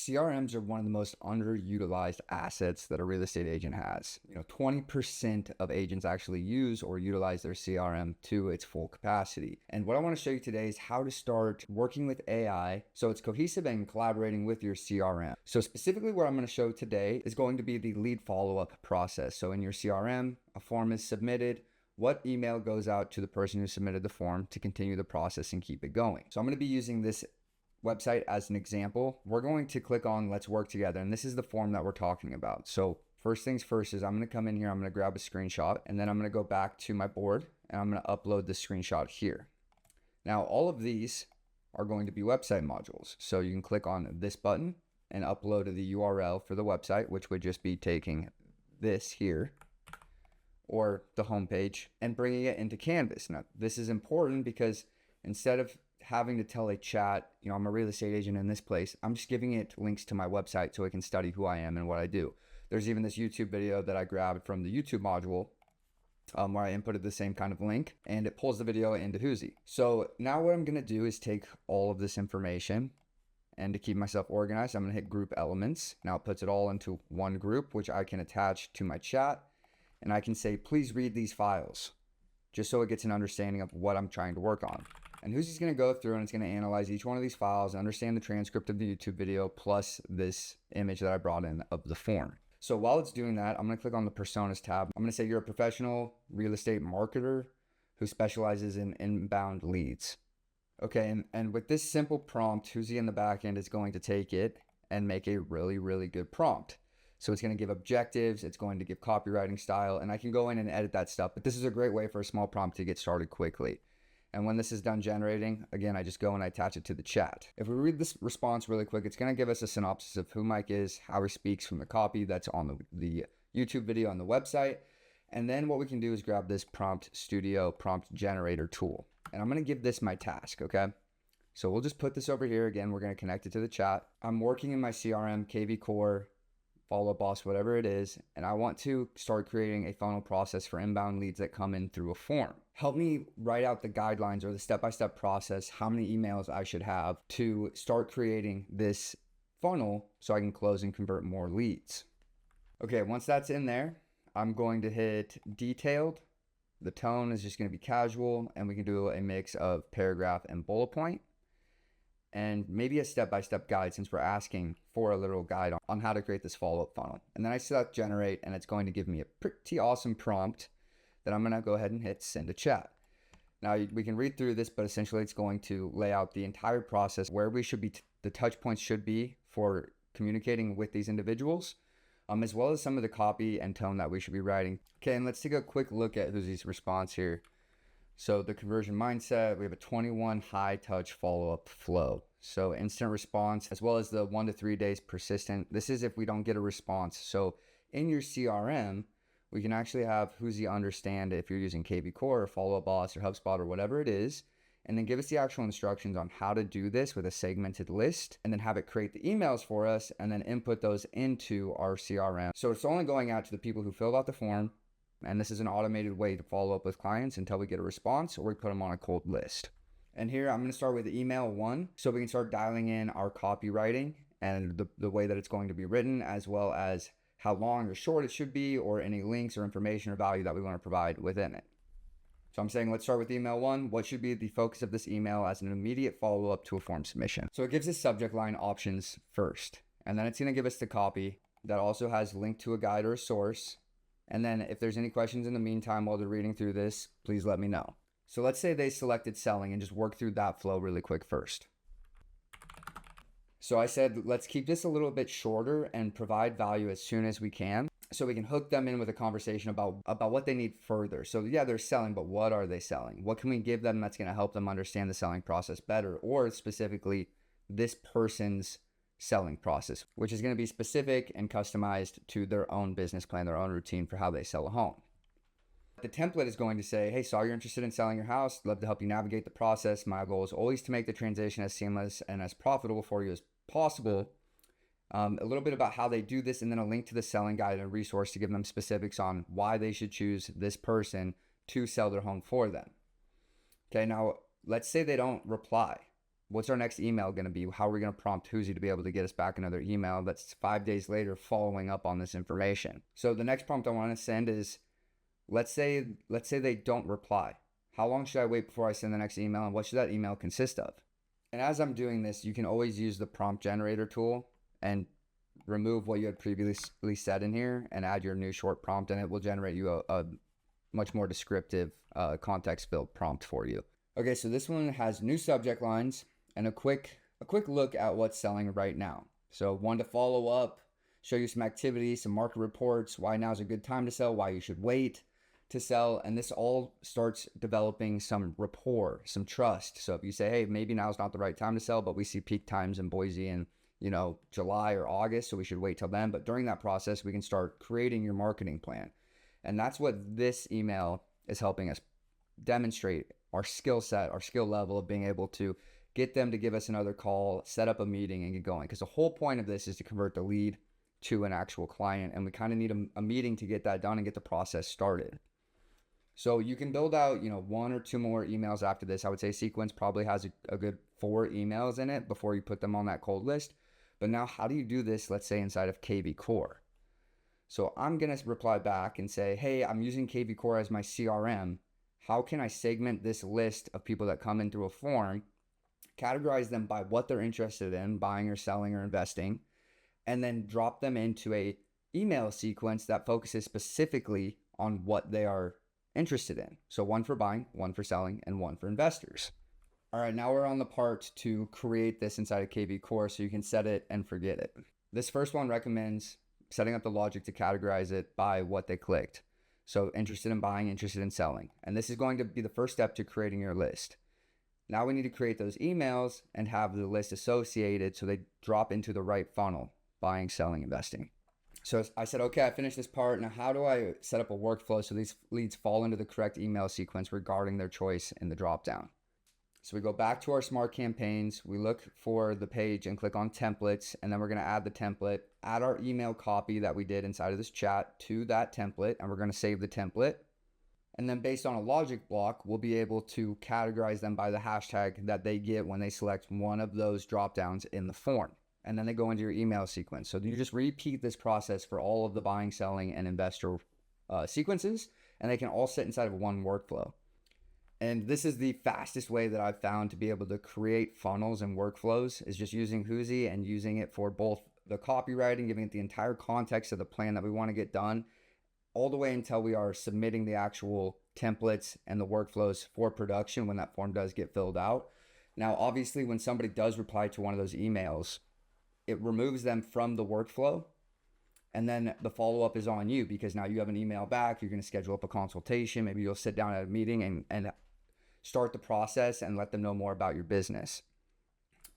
CRMs are one of the most underutilized assets that a real estate agent has. 20% of agents actually use or utilize their CRM to its full capacity. And what I want to show you today is how to start working with AI so it's cohesive and collaborating with your CRM. So specifically what I'm going to show today is going to be the lead follow-up process. So in your CRM, a form is submitted. What email goes out to the person who submitted the form to continue the process and keep it going? So I'm going to be using this website as an example. We're going to click on Let's Work Together, and this is the form that we're talking about. So first things first is I'm going to come in here, I'm going to grab a screenshot, and then I'm going to go back to my board and I'm going to upload the screenshot here. Now all of these are going to be website modules. So you can click on this button and upload the URL for the website, which would just be taking this here or the homepage and bringing it into Canvas. Now this is important because instead of having to tell a chat, I'm a real estate agent in this place, I'm just giving it links to my website so it can study who I am and what I do. There's even this YouTube video that I grabbed from the YouTube module where I inputted the same kind of link and it pulls the video into Whoosy. So now what I'm going to do is take all of this information, and to keep myself organized, I'm going to hit group elements. Now it puts it all into one group, which I can attach to my chat, and I can say, please read these files, just so it gets an understanding of what I'm trying to work on. And Whoosy's going to go through and it's going to analyze each one of these files, understand the transcript of the YouTube video, plus this image that I brought in of the form. So while it's doing that, I'm going to click on the Personas tab. I'm going to say you're a professional real estate marketer who specializes in inbound leads. Okay, and with this simple prompt, Whoosy in the back end is going to take it and make a really, really good prompt. So it's going to give objectives, it's going to give copywriting style, and I can go in and edit that stuff. But this is a great way for a small prompt to get started quickly. And when this is done generating, again, I just go and I attach it to the chat. If we read this response really quick, it's going to give us a synopsis of who Mike is, how he speaks from the copy that's on the YouTube video on the website. And then what we can do is grab this Prompt Studio prompt generator tool. And I'm going to give this my task, okay? So we'll just put this over here. Again, we're going to connect it to the chat. I'm working in my CRM, KV Core, Follow Up Boss, whatever it is, and I want to start creating a funnel process for inbound leads that come in through a form. Help me write out the guidelines or the step-by-step process, how many emails I should have to start creating this funnel so I can close and convert more leads. Okay, once that's in there, I'm going to hit detailed. The tone is just going to be casual, and we can do a mix of paragraph and bullet point, and maybe a step-by-step guide since we're asking for a literal guide on how to create this follow-up funnel. And then I select generate, and it's going to give me a pretty awesome prompt that I'm going to go ahead and hit send to chat. Now we can read through this, but essentially it's going to lay out the entire process where we should be, the touch points should be for communicating with these individuals, as well as some of the copy and tone that we should be writing. Okay, and let's take a quick look at Whoosy's response here. So the conversion mindset, we have a 21 high touch follow-up flow. So instant response, as well as the 1 to 3 days persistent. This is if we don't get a response. So in your CRM, we can actually have Whoosy understand if you're using KV Core or Follow Up Boss or HubSpot or whatever it is, and then give us the actual instructions on how to do this with a segmented list, and then have it create the emails for us and then input those into our CRM. So it's only going out to the people who filled out the form. And this is an automated way to follow up with clients until we get a response or we put them on a cold list. And here I'm going to start with email 1 so we can start dialing in our copywriting and the way that it's going to be written, as well as how long or short it should be, or any links or information or value that we want to provide within it. So I'm saying let's start with email 1. What should be the focus of this email as an immediate follow-up to a form submission? So it gives us subject line options first, and then it's going to give us the copy that also has link to a guide or a source. And then if there's any questions in the meantime while they're reading through this, please let me know. So let's say they selected selling and just work through that flow really quick first. So I said, let's keep this a little bit shorter and provide value as soon as we can so we can hook them in with a conversation about what they need further. So yeah, they're selling, but what are they selling? What can we give them that's going to help them understand the selling process better, or specifically this person's selling process, which is going to be specific and customized to their own business plan, their own routine for how they sell a home. The template is going to say, hey, saw you're interested in selling your house. Love to help you navigate the process. My goal is always to make the transition as seamless and as profitable for you as possible. A little bit about how they do this, and then a link to the selling guide and a resource to give them specifics on why they should choose this person to sell their home for them. Okay, now let's say they don't reply. What's our next email going to be? How are we going to prompt Huzi to be able to get us back another email that's 5 days later following up on this information? So the next prompt I want to send is, let's say they don't reply. How long should I wait before I send the next email, and what should that email consist of? And as I'm doing this, you can always use the prompt generator tool and remove what you had previously said in here and add your new short prompt, and it will generate you a much more descriptive, context-filled prompt for you. Okay, so this one has new subject lines and a quick look at what's selling right now. So one to follow up, show you some activity, some market reports, why now is a good time to sell, why you should wait to sell. And this all starts developing some rapport, some trust. So if you say, hey, maybe now's not the right time to sell, but we see peak times in Boise in, July or August, so we should wait till then. But during that process, we can start creating your marketing plan. And that's what this email is helping us demonstrate, our skill set, our skill level of being able to get them to give us another call, set up a meeting, and get going. Because the whole point of this is to convert the lead to an actual client. And we kind of need a meeting to get that done and get the process started. So you can build out, 1 or 2 more emails after this. I would say Sequence probably has a good 4 emails in it before you put them on that cold list. But now how do you do this, let's say, inside of KV Core? So I'm going to reply back and say, hey, I'm using KV Core as my CRM. How can I segment this list of people that come in through a form, categorize them by what they're interested in, buying or selling or investing, and then drop them into a email sequence that focuses specifically on what they are interested in. So 1 for buying, 1 for selling, and 1 for investors. All right, now we're on the part to create this inside of KV Core so you can set it and forget it. This first one recommends setting up the logic to categorize it by what they clicked. So interested in buying, interested in selling. And this is going to be the first step to creating your list. Now we need to create those emails and have the list associated so they drop into the right funnel: buying, selling, investing. So I said, okay, I finished this part. Now how do I set up a workflow so these leads fall into the correct email sequence regarding their choice in the dropdown? So we go back to our smart campaigns, we look for the page and click on templates, and then we're going to add the template, add our email copy that we did inside of this chat to that template, and we're going to save the template. And then based on a logic block, we'll be able to categorize them by the hashtag that they get when they select one of those dropdowns in the form. And then they go into your email sequence. So you just repeat this process for all of the buying, selling, and investor sequences, and they can all sit inside of one workflow. And this is the fastest way that I've found to be able to create funnels and workflows, is just using Huzi and using it for both the copywriting, giving it the entire context of the plan that we want to get done, all the way until we are submitting the actual templates and the workflows for production when that form does get filled out. Now, obviously, when somebody does reply to one of those emails, it removes them from the workflow. And then the follow-up is on you, because now you have an email back. You're going to schedule up a consultation. Maybe you'll sit down at a meeting and start the process and let them know more about your business.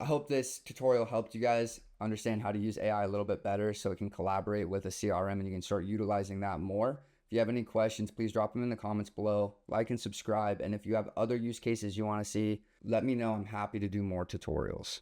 I hope this tutorial helped you guys understand how to use AI a little bit better so it can collaborate with a CRM and you can start utilizing that more. If you have any questions, please drop them in the comments below. Like and subscribe. And if you have other use cases you want to see, let me know. I'm happy to do more tutorials.